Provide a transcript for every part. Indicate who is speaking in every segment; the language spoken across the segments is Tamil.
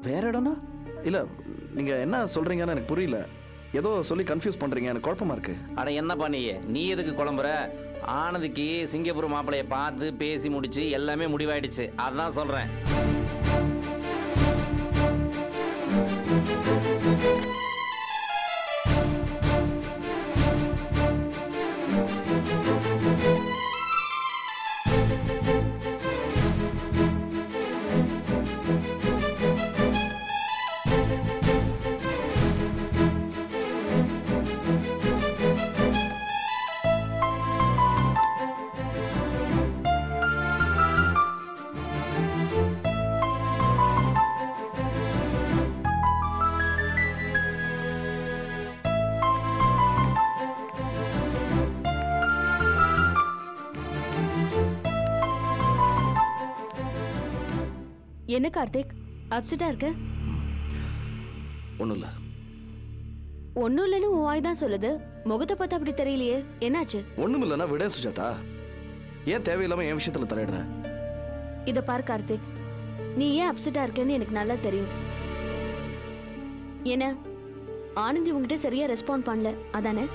Speaker 1: வேற இடம்னா? இல்ல நீங்க என்ன சொல்றீங்கன்னு எனக்கு புரியல. ஏதோ சொல்லி கன்ஃபியூஸ் பண்றீங்க, எனக்கு குழப்பமா இருக்கு.
Speaker 2: அட என்னப்பா நீ எதுக்கு குழம்புற? ஆனந்திக்கு சிங்கப்பூர் மாப்பிளைய பார்த்து பேசி முடிச்சு எல்லாமே முடிவாயிடுச்சு, அதான் சொல்றேன்.
Speaker 3: என்ன கார்த்திக், அப்செட்டா இருக்க?
Speaker 1: ஒண்ணும் இல்ல.
Speaker 3: ஒன்னும் இல்லைன்னு உன் வாய் தான் சொல்லுது, முகத்தை பார்த்து அப்படி தெரியலையே, என்னாச்சு?
Speaker 1: ஒண்ணும் இல்லைன்னா விட சுஜாதா. ஏன் தேவையில்லாம என் விஷயத்துல தலையிடுற?
Speaker 3: இத பாரு கார்த்திக், நீ ஏன் அப்செட்டா இருக்கேன்னு எனக்கு நல்லா தெரியும். என்ன ஆனந்தி உங்ககிட்ட சரியா ரெஸ்பாண்ட் பண்ணல, அதானே?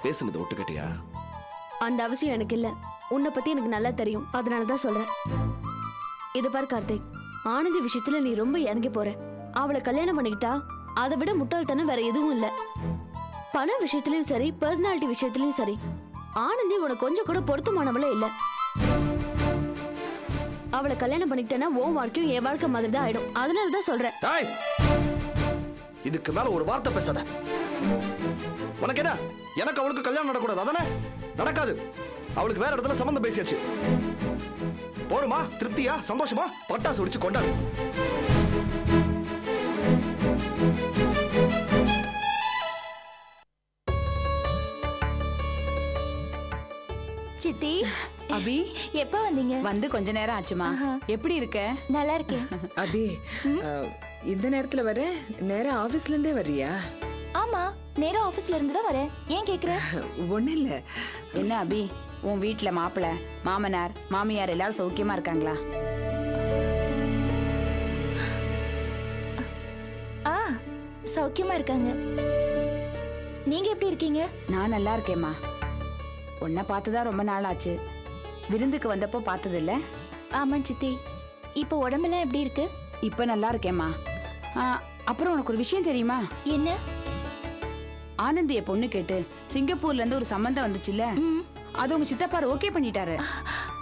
Speaker 1: பேசுனதை ஒட்டு கட்டியா?
Speaker 3: அந்த அவசியம் எனக்கு இல்ல, உன்னை பத்தி எனக்கு நல்லா தெரியும், அதனாலதான் சொல்றேன். இத பாரு கார்த்திக், ஆனந்தி விஷயத்துல நீ ரொம்ப இறங்கி போற. அவளை கல்யாணம் பண்ணிக்கிட்டா அதை விட முட்டாள்தனம் வேற எதுவும் இல்ல. பண விஷயத்திலயும் சரி, பர்சனாலிட்டி விஷயத்திலயும் சரி, ஆனந்தி உனக்கு கொஞ்சம் கூட பொருத்தமானவளே இல்ல. அவளை கல்யாணம் பண்ணிக்கிட்டேன்னா உன் வாழ்க்கையும் என் வாழ்க்கை மாதிரி தான் ஆயிடும், அதனாலதான் சொல்றேன்.
Speaker 1: இதுக்கு மேல ஒரு வார்த்தை பேசாத. உனக்கு என்ன? எனக்கு அவளுக்கு கல்யாணம் நடக்கூடாது, அதானே? நடக்காது. அவளுக்கு வேற இடத்துல சம்பந்தம் பேசியாச்சு. போடுமா? திருப்தியா? சந்தோஷமா? பட்டாசு வெடிச்சு கொண்டாடு.
Speaker 4: சித்தி,
Speaker 5: அபி
Speaker 4: எப்ப வந்தீங்க?
Speaker 5: வந்து கொஞ்ச நேரம் ஆச்சுமா. எப்படி இருக்க?
Speaker 4: நல்லா இருக்கேன்.
Speaker 6: அபி, இந்த நேரத்துல வர? நேரம் ஆபீஸ்ல இருந்தே வர்றியா?
Speaker 4: ஆமா, நேரா ஆபீஸ்ல இருந்து தான் வரேன். ஏன் கேக்குற?
Speaker 6: ஒண்ணு இல்ல.
Speaker 5: என்ன அபி, உன் வீட்டுல மாப்பிள்ள, மாமனார், மாமியார் எல்லாரும் சௌக்கியமா இருக்காங்களா?
Speaker 4: சௌக்கியமா இருக்காங்க. நீங்க எப்படி இருக்கீங்க?
Speaker 5: நான் நல்லா இருக்கேம்மா. உன்னை பார்த்துதான் ரொம்ப நாள் ஆச்சு. விருந்துக்கு வந்தப்போ பார்த்தது இல்ல?
Speaker 4: ஆமா சித்தி. இப்போ உடம்பெல்லாம் எப்படி இருக்கு?
Speaker 5: இப்ப நல்லா இருக்கேம்மா. அப்புறம் உனக்கு ஒரு விஷயம் தெரியுமா?
Speaker 4: என்ன?
Speaker 5: ஆனந்திய பொண்ணு கேட்டு சிங்கப்பூர்ல இருந்து ஒரு சம்பந்தம் வந்துச்சுல்ல, அது உங்க சித்தப்பாரு ஓகே பண்ணிட்டாரு.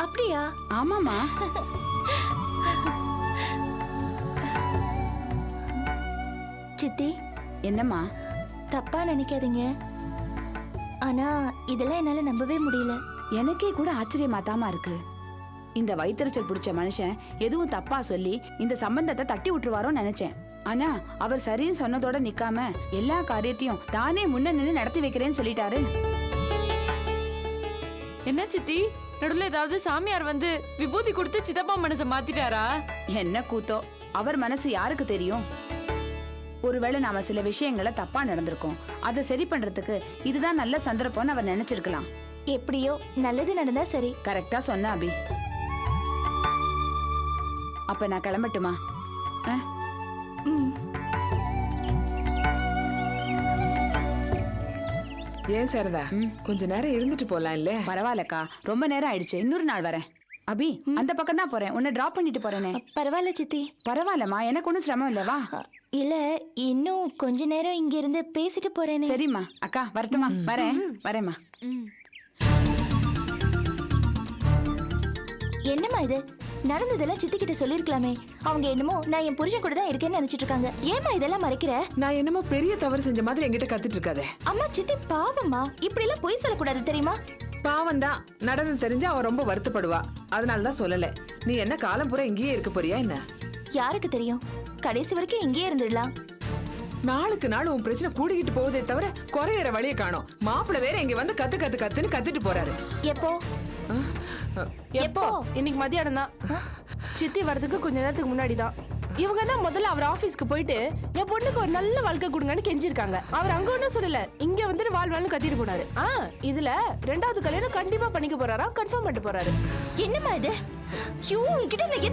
Speaker 4: அப்படியா?
Speaker 5: ஆமாமா.
Speaker 4: சித்தி,
Speaker 5: என்னம்மா?
Speaker 4: தப்பா நினைக்காதீங்க, ஆனா இதெல்லாம் என்னால நம்பவே முடியல.
Speaker 5: எனக்கே கூட ஆச்சரியமா தாமா இருக்கு. இந்த வயிற்றுச்சல் பிடிச்ச மனுஷன் எதுவும் தப்பா சொல்லி இந்த சம்பந்தத்தை தட்டி விட்டுருவாரோன்னு நினைச்சேன். ஆனா அவர் சரின்னு சொன்னதோட நிக்காம எல்லா காரியத்தையும் தானே முன்ன நின்று நடத்தி வைக்கிறேன்னு சொல்லிட்டாரு.
Speaker 7: என்ன சித்தி, நடுவுல ஏதாவது சாமியார் வந்து விபூதி கொடுத்து சித்தப்பா மனசை மாத்திட்டாரா?
Speaker 5: என்ன கூத்தோ, அவர் மனசு யாருக்கு தெரியும்? ஒருவேளை நாம சில விஷயங்களை தப்பா நடந்திருக்கோம், அதை சரி பண்றதுக்கு இதுதான் நல்ல சந்தர்ப்பம்னு அவர் நினைச்சிருக்கலாம்.
Speaker 4: எப்படியோ நல்லது நடந்தா சரி.
Speaker 5: கரெக்டா சொன்ன அபி. அப்ப நான் கிளம்பட்டுமா?
Speaker 6: ஏன் சாரதா, கொஞ்ச நேரம் இருந்துட்டு போலாம் இல்ல?
Speaker 5: பரவாயில்லக்கா, ரொம்ப நேரம் ஆயிடுச்சு, இன்னொரு நாள் வரேன். அபி, அந்த பக்கம் தான் போறேன், உன்னை டிராப் பண்ணிட்டு போறேனே.
Speaker 4: பரவாயில்ல சித்தி.
Speaker 5: பரவாயில்லம்மா, எனக்கு ஒன்றும் சிரமம் இல்லவா?
Speaker 4: இல்ல, இன்னும் கொஞ்ச நேரம் இங்க இருந்து பேசிட்டு போறேனே.
Speaker 5: சரிம்மா. அக்கா வரட்டுமா? வரேன் வரேம்மா.
Speaker 4: என்னம்மா இது? நடந்ததெல்லாம் சித்தி கிட்ட சொல்லிருக்கலாமே. அவங்க என்னமோ நான் என் புருஷன் கூட தான் இருக்கேன்னு நினைச்சிட்டு இருக்காங்க. ஏமா இதெல்லாம் மறைக்கிற?
Speaker 6: நான் என்னமோ பெரிய தவறு செஞ்ச மாதிரி என்கிட்ட கத்திட்டு இருக்காதே.
Speaker 4: அம்மா, சித்தி பாவம்மா, இப்படி எல்லாம் பொய் சொல்லக்கூடாது தெரியுமா?
Speaker 6: பாவம் தான், நடந்து தெரிஞ்சா அவ ரொம்ப வருத்தப்படுவா, அதனாலதான் சொல்லல. நீ என்ன காலம் பூரா இங்கேயே இருக்க போறியா என்ன?
Speaker 4: யாருக்கு தெரியும், கடைசி வரைக்கும் இங்கேயே இருந்துடலாம்.
Speaker 6: நாளுக்கு நாள் உன் பிரச்சனை கூடிக்கிட்டு போகுதே தவிர குறையற வழியை காணோம். மாப்பிள்ள வேற இங்க வந்து கத்து கத்து கத்துன்னு கத்திட்டு போறாரு.
Speaker 4: எப்போ?
Speaker 7: எப்போ? இன்னைக்கு மதியானம் தான். சித்தி வரதுக்கு கொஞ்ச நேரத்துக்கு முன்னாடி தான்.
Speaker 8: இவங்க தான் முதல்ல அவர் ஆபீஸ்க்கு போயிட்டு என் பொண்ணுக்கு ஒரு நல்ல வாழ்க்கை கொடுங்கன்னு கெஞ்சிருக்காங்க. அவர் அங்க ஒன்றும் சொல்லல, இங்க வந்துட்டு வாழ்வாள்னு கத்திட்டு போனாரு. இதுல 2வது கல்யாணம் கண்டிப்பா பண்ணிக்க போறாரா, கன்ஃபார்ம் பண்ணிட்டு போறாரு.
Speaker 4: என்னம்மா இது? ஐயோ, உன்கிட்ட நான்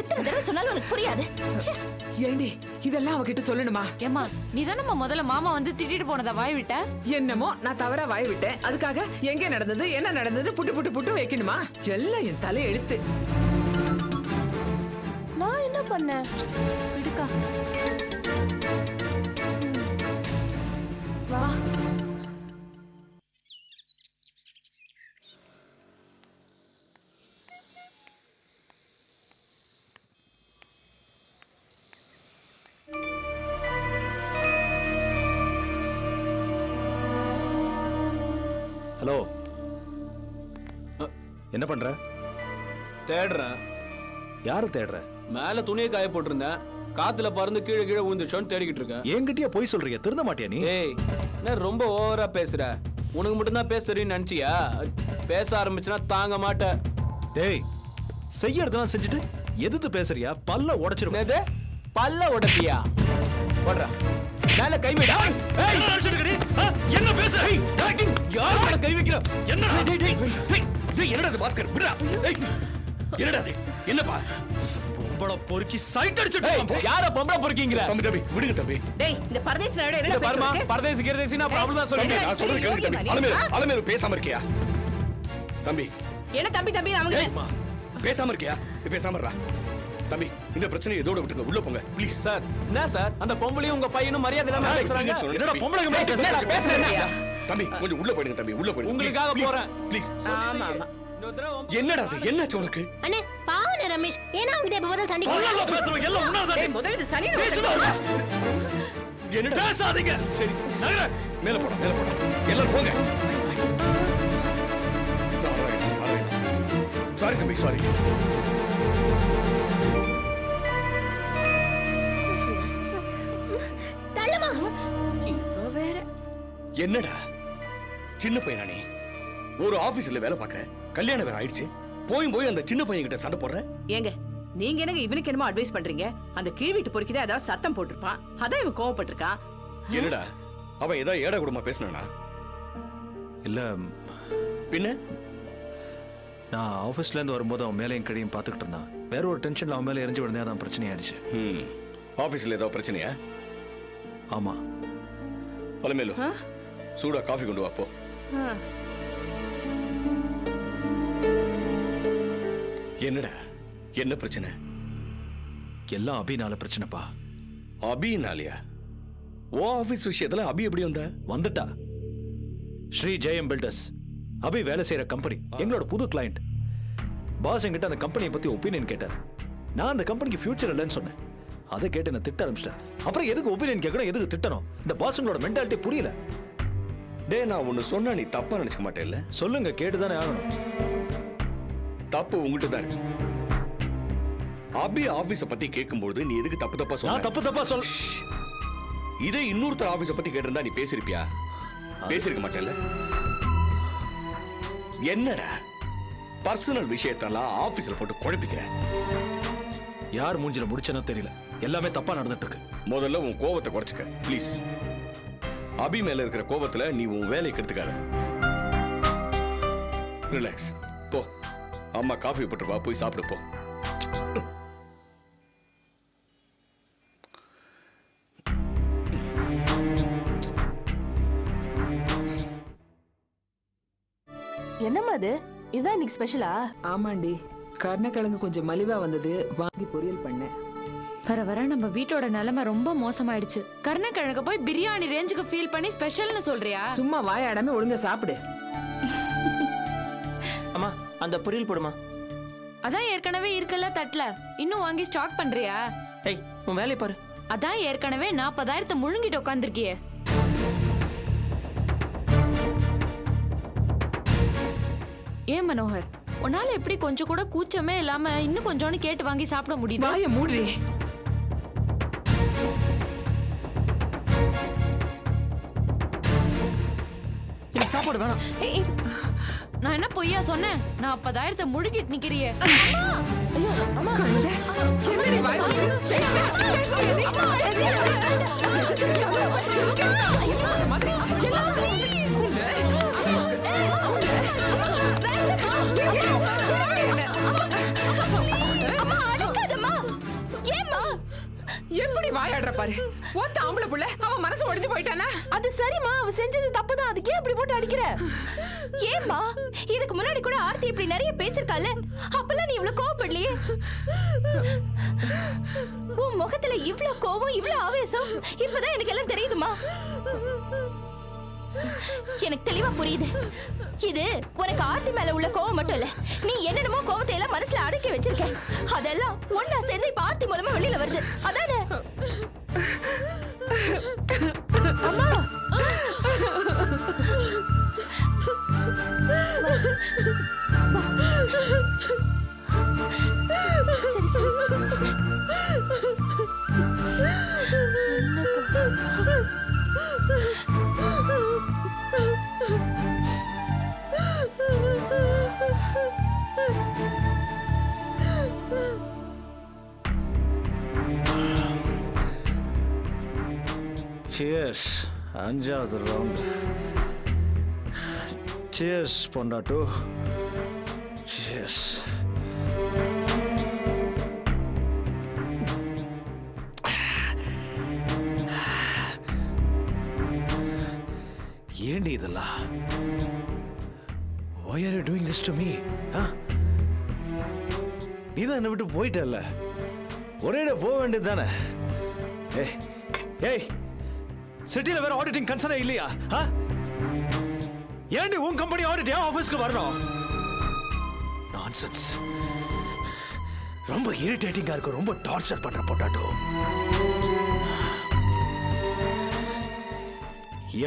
Speaker 4: எத்தனை தடவை சொன்னாலும் உனக்கு புரியாது. ச்சே.
Speaker 6: ஏண்டி இதெல்லாம் அவகிட்ட சொல்லணுமா?
Speaker 7: ஏமா நீ தானே முதல்ல மாமா வந்து திட்டிட்டு போனதை வாய் விட்ட.
Speaker 6: என்னமோ நான் தவறா வாய் விட்டேன், அதுக்காக எங்க நடந்தது என்ன நடந்தது புட்டு புட்டு புட்டு வைக்கணுமா? எல்லாம் என் தலை எழுத்து.
Speaker 8: நான் என்ன பண்ணேன்?
Speaker 7: விடுக்கா. வா.
Speaker 9: ஹலோ, என்ன பண்ற?
Speaker 10: தேடுறேன்.
Speaker 9: யாரு தேடுற?
Speaker 10: மேல துணியை காய போட்டிருந்தேன், காத்துல பறந்து கீழே கீழே விழுந்துச்சோன்னு தேடிக்கிட்டு இருக்கேன்.
Speaker 9: என்கிட்டயே போய் சொல்றீங்க, திருந்த மாட்டியா நீ?
Speaker 10: ஏய், என்ன ரொம்ப ஓவரா பேசுற? உனக்கு மட்டும்தான் பேச தெரியும்னு நினைச்சியா? பேச ஆரம்பிச்சுனா தாங்க மாட்டேன்.
Speaker 9: டேய், செய்யறதெல்லாம் செஞ்சுட்டு எதிர்த்து பேசுறியா? பல்ல உடைச்சிருவேன்.
Speaker 10: என்னது? பல்ல உடைப்பியா? போடுற மேல கை வைடா.
Speaker 9: என்ன நினைச்சிட்டு இருக்க நீ? என்ன பேச?
Speaker 10: யார் மேல கை வைக்கிற?
Speaker 9: என்னடா? என்னடா இது பாஸ்கர்? விடுடா. என்னடா இது? என்னப்பா? பொம்பள பொறுக்கி சைட் அடிச்சிட்டு
Speaker 10: யார பொம்பளை பொறுக்கீங்கற?
Speaker 9: தம்பி தம்பி விடுங்க தம்பி.
Speaker 8: டேய், இந்த பரதேசி நாயோட என்ன
Speaker 10: பாருமா,
Speaker 8: பேசுறீங்க?
Speaker 10: பரதேசி கிரதேசினா ப்ராப்ளம் தான் சொல்றீங்க.
Speaker 9: நான் சொல்றது கேளுங்க தம்பி. அலமேலு பேசாம இருக்கியா? தம்பி
Speaker 8: என்ன தம்பி தம்பி அவங்க
Speaker 9: பேசாம இருக்கியா? பேசாம இருடா. தம்பி, இந்த பிரச்சனை இதோட விட்டுங்க, உள்ள போங்க ப்ளீஸ்.
Speaker 10: சார், என்ன சார்? அந்த பொம்பளையும் உங்க பையனும் மரியாதை இல்லாம பேசுறாங்க.
Speaker 9: என்னடா பொம்பளைங்க மேல பேசுற?
Speaker 10: நான் பேசுறேன்.
Speaker 9: தம்பி கொஞ்சம் உள்ள போயிடுங்க தம்பி, உள்ள போயிடுங்க.
Speaker 10: உங்களுக்காக போறேன்.
Speaker 9: ப்ளீஸ்.
Speaker 8: ஆமா ஆமா.
Speaker 9: என்னடா இது? என்னாச்சு உனக்கு?
Speaker 4: அண்ணே, பாவம் ரமேஷ். ஏன்னா அவங்க இப்ப முதல்ல சண்டைக்கு
Speaker 9: பல்லல பேசுறவங்க எல்லாம் உன்னாதான்.
Speaker 8: டேய், முதல்ல இது சனி
Speaker 9: என்ன பேசாதீங்க. சரி, நகர. மேல போடா, மேல போடா. எல்லாரும் போங்க. சாரி தம்பி, சாரி.
Speaker 4: தள்ளுமா.
Speaker 8: இவ வேற.
Speaker 9: என்னடா சின்ன பையனா நீ? ஒரு ஆபீஸ்ல வேலை பார்க்கற, கல்யாணம் வேற ஆயிடுச்சு, போய் அந்த சின்ன பையன் கிட்ட சண்டை போடுற?
Speaker 8: ஏங்க, நீங்க என்னங்க இவனுக்கு என்னமோ அட்வைஸ் பண்றீங்க? அந்த கீழ் வீட்டு பொறுக்கிதான் ஏதாவது சத்தம் போட்டிருப்பான், அதான் இவன் கோவப்பட்டிருக்கான்.
Speaker 9: என்னடா அவன் ஏதாவது ஏடா கூடமா பேசினானா?
Speaker 11: இல்ல,
Speaker 9: பின்ன
Speaker 11: நான் ஆபீஸ்ல இருந்து வரும்போது அவன் மேலையும் கடையும் பார்த்துக்கிட்டு இருந்தான். வேற ஒரு டென்ஷன்ல அவன் மேல எரிஞ்சு விழுந்தே அதான் பிரச்சனை ஆயிடுச்சு.
Speaker 9: ஆபீஸ்ல ஏதாவது பிரச்சனையா?
Speaker 11: ஆமா.
Speaker 9: அலமேலு, சூடா காஃபி கொண்டு வா போ. என்னடா என்ன பிரச்சனை?
Speaker 11: எல்லாம் அபினால பிரச்சனைப்பா.
Speaker 9: அபினாலியா? ஓ ஆபீஸ் விஷயத்துல அபி எப்படி
Speaker 11: வந்துட்டா? ஸ்ரீ ஜெயம் பில்டர்ஸ், அபி வேலை செய்யற கம்பெனி, எங்களோட புது கிளையண்ட். பாஸ் என்கிட்ட அந்த கம்பெனியை பத்தி ஒப்பீனியன் கேட்டார். நான் அந்த கம்பெனிக்கு ஃபியூச்சர் இல்லைன்னு சொன்னேன். அதை கேட்டு நான் திட்ட ஆரம்பிச்சிட்டேன். அப்புறம் எதுக்கு ஒப்பீனியன் கேட்கணும், எதுக்கு திட்டணும்? இந்த பாஸுங்களோட மென்டாலிட்டி புரியல.
Speaker 9: டே, நான் ஒன்னு சொன்னா நீ தப்பா நினைச்சுக்க மாட்டேல்ல?
Speaker 11: சொல்லுங்க, கேட்டுதானே ஆகணும்.
Speaker 9: தப்பு உங்ககிட்ட தான் இருக்கு. அபி ஆபீஸ பத்தி கேட்கும்போது நீ எதுக்கு தப்பு தப்பா சொன்ன?
Speaker 11: நான் தப்பா சொல்.
Speaker 9: இதே இன்னொருத்தர் ஆபீஸ பத்தி கேட்டிருந்தா நீ பேசிருப்பியா? பேசிருக்க மாட்டேல்ல? என்னடா பர்சனல் விஷயத்தெல்லாம் ஆபீஸ்ல போட்டு குழப்பிக்கிற?
Speaker 11: யார் மூஞ்சில முடிச்சனோ தெரியல, எல்லாமே தப்பா நடந்துட்டு இருக்கு.
Speaker 9: முதல்ல உன் கோவத்தை குறைச்சுக்க ப்ளீஸ். அபி மேல இருக்கிற கோவத்துல நீ உன் வேலையை கெடுத்துக்காத. ரிலாக்ஸ். போ, அம்மா காஃபி போட்டுருப்பா, போய் சாப்பிடு போ.
Speaker 8: என்னம்மா இது? இதுதான் இன்னைக்கு ஸ்பெஷலா?
Speaker 6: ஆமாண்டி, கருணக்கிழங்கு கொஞ்சம் மலிவா வந்தது, வாங்கி பொரியல் பண்ணேன்.
Speaker 7: வர வர நம்ம வீட்டோட நிலைமை ரொம்ப மோசமாயிடுச்சு. கருணக்கிழங்க போய் பிரியாணி ரேஞ்சுக்கு ஃபீல் பண்ணி ஸ்பெஷல்னு சொல்றியா?
Speaker 6: சும்மா வாயாடாம ஒழுங்கா சாப்பிடு.
Speaker 2: அம்மா, அந்த பொரியல் போடுமா.
Speaker 7: அதான் ஏற்கனவே இருக்கல தட்டல, இன்னும் வாங்கி ஸ்டாக் பண்றியா?
Speaker 2: ஏய், உன் வேலையை பாரு.
Speaker 7: அதான் ஏற்கனவே 40,000 முழுங்கிட்டு உட்காந்துருக்கியே. ஏன் மனோகர், உன்னால எப்படி கொஞ்சம் கூட கூச்சமே இல்லாம இன்னும் கொஞ்சோன்னு கேட்டு வாங்கி சாப்பிட முடியுது?
Speaker 6: வாய மூடுறி.
Speaker 2: எனக்கு சாப்பாடு வேணாம்.
Speaker 7: நான் என்ன பொய்யா சொன்னேன்? நான் 40,000 முழுகிட்டு நிக்கிறியே.
Speaker 6: குழந்தை, என்னடி வாய் வலிக்குது? பேசுடா, பேசுடா, நீ. மாதிரி எல்லாத்தையும் எப்படி வாயாடுற பாரு. ஒத்த ஆம்பளை புள்ள அவன் மனசு உடைஞ்சு போயிட்டானா?
Speaker 8: அது சரிம்மா, அவ செஞ்சது தப்புதான். அதுக்கே இப்படி போட்டு அடிக்கிற?
Speaker 4: ஏம்மா இதுக்கு முன்னாடி கூட ஆர்த்தி இப்படி நிறைய பேசிருக்கால, அப்பெல்லாம் நீ இவ்வளவு கோவப்படலையே. உன் முகத்துல இவ்ளோ கோவம், இவ்ளோ ஆவேசம் இப்பதான் எனக்கு எல்லாம் தெரியுதுமா. எனக்கு தெளிவா புரியுது. இது உனக்கு ஆர்த்தி மேல உள்ள கோவம் மட்டும் இல்ல, நீ என்னென்னமோ கோவத்தை எல்லாம் மனசுல அடக்கி வச்சிருக்க. அதெல்லாம் ஒன்னா சேர்ந்து இப்ப ஆர்த்தி மூலமா வெளியில வருது, அதானே? அம்மா சரி சரி.
Speaker 11: Cheers. அஞ்சாவது ரவுண்ட். Cheers பொண்டாட்டு. Cheers. ஏண்டி இதெல்லாம்? Why are you doing this to me? நீ தான் என்னை விட்டு போயிட்டல்ல, ஒரே போக வேண்டியது தானே? ஏய் ஏய், சிட்டில வேற ஆடிட்டிங் கன்சர்னே இல்லையா? ஏண்டி உன் கம்பெனி ஆடிட் ஏன் ஆபீஸ்க்கு வரணும்? நான்சென்ஸ். ரொம்ப இரிட்டேட்டிங்கா இருக்கு, ரொம்ப டார்ச்சர் பண்ற பொட்டாட்டோ.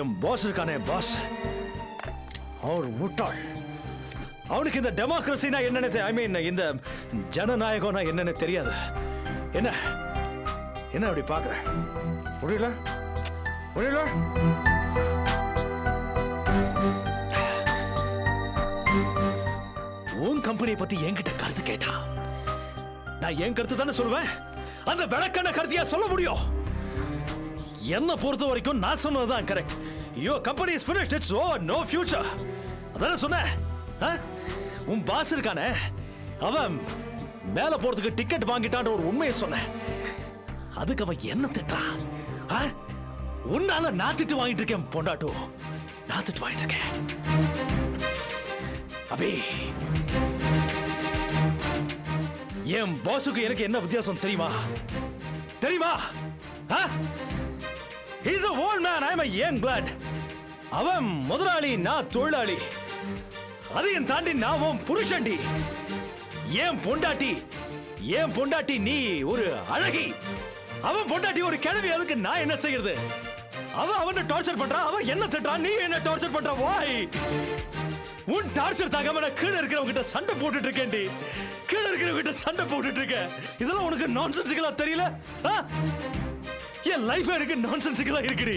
Speaker 11: என் பாஸ் இருக்கானே பாஸ், அவர் முட்டாள். அவனுக்கு இந்த டெமோக்ரஸினா என்னன்னு, ஐ மீன் இந்த ஜனநாயகம்னா என்னன்னு தெரியாது. என்ன என்ன அப்படி பாக்குற? புரியல புரியல? உன் கம்பெனியை பத்தி என்கிட்ட கருத்து கேட்டா நான் என் கருத்து தானே சொல்லுவேன். அந்த விளக்கான கருத்தியா சொல்ல முடியும். என்ன பொறுத்த வரைக்கும் நான் சொன்னதுதான் correct. Your company is finished, it's over, no future. அதானே சொன்னேன். உன் பாஸ் இருக்கானே, அவன் மேல போறதுக்கு டிக்கெட் வாங்கிட்டான்ற ஒரு உண்மையை சொன்னேன். அதுக்கு அவன் என்ன திட்டான்? உன்னால நான் திட்டு வாங்கிட்டு இருக்கேன் பொண்டாட்டோ, நான் திட்டு வாங்கிட்டு இருக்கேன். அபி, என் பாஸுக்கு எனக்கு என்ன வித்தியாசம் தெரியுமா? தெரியுமா? He's a old man, I'm a young blood. அவன் முதலாளி, நான் தொழிலாளி. அதையும் தாண்டி நான் உன் புருஷன்டி. ஏன் பொண்டாட்டி நீ ஒரு அழகி, அவன் பொண்டாட்டி ஒரு கிழவி. அதுக்கு நான் என்ன செய்யறது? அவன் டார்ச்சர் பண்றான், அவன் என்ன திட்டுறான், நீ என்ன டார்ச்சர் பண்ற? வாய் உன் டார்ச்சர் தாங்காம நான் கீழே இருக்கிறவங்க கிட்ட சண்டை போட்டுட்டு இருக்கேன்டி. கீழே இருக்கிறவங்க கிட்ட சண்டை போட்டுட்டு இருக்கேன். இதெல்லாம் உனக்கு நான்சென்சிக்கலா தெரியல? என் லைஃப் எனக்கு நான்சென்சிக்கலா இருக்குடி.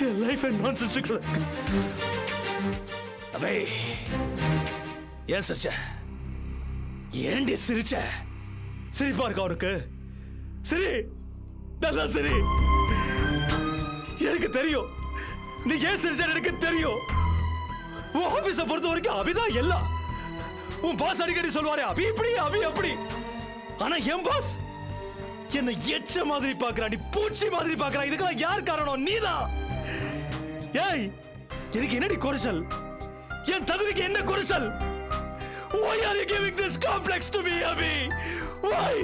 Speaker 11: என் லைஃப் நான்சென்சிக்கலா. அபே, ஏன் சிரிச்ச? ஏண்டி சிரிச்ச? சிரிப்பா இருக்கா உனக்கு? சரி, நல்லா சரி. எனக்கு தெரியும் நீ ஏன் சிரிச்ச, எனக்கு தெரியும். உன் ஆபீஸ பொறுத்த வரைக்கும் அபிதான் எல்லாம். உன் பாஸ் அடிக்கடி சொல்லுவாரே அபி இப்படி அபி அப்படி. ஆனா என் பாஸ் என்ன எச்ச மாதிரி பாக்குறா, நீ பூச்சி மாதிரி பாக்குறா. இதுக்கெல்லாம் யார் காரணம்? நீதான். ஏய், எனக்கு என்னடி குறைச்சல்? என் தகுதிக்கு என்ன குறைச்சல்? Why are you giving this complex to me, Abhi? Why?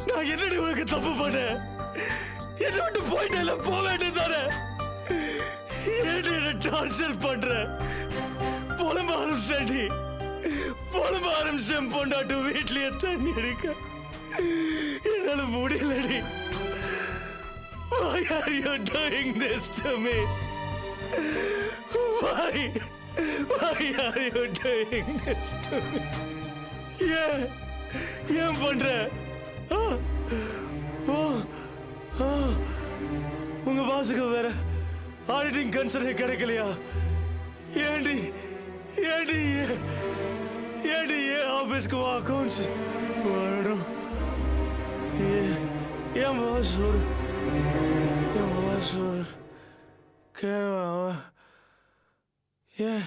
Speaker 11: நான் என்னடி உனக்கு தப்பு பண்ணேன்? என்ன விட்டு போயிட்டேல, போக வேண்டியதானே? என்ன டார்ச்சர் பண்ற? புலம்ப ஆரம்பிச்சேன் பொண்டாட்டு. வீட்லயே தண்ணி அடிக்க என்னால முடியலடி. Why are you doing this to me? Why are you doing this to me? ஏன் பண்ற? உங்க பாசுக்கு வேற ஆடிட்டிங் கன்சர்ன் கிடைக்கலையா? ஏடி ஏடி ஆபீஸ்க்கு அக்கௌண்ட்ஸ் வரணும் ஏன் சொல்லு ஏன் சொல்லு கேவா ஏன்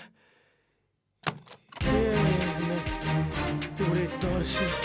Speaker 11: இப்படி டார்ச்சர்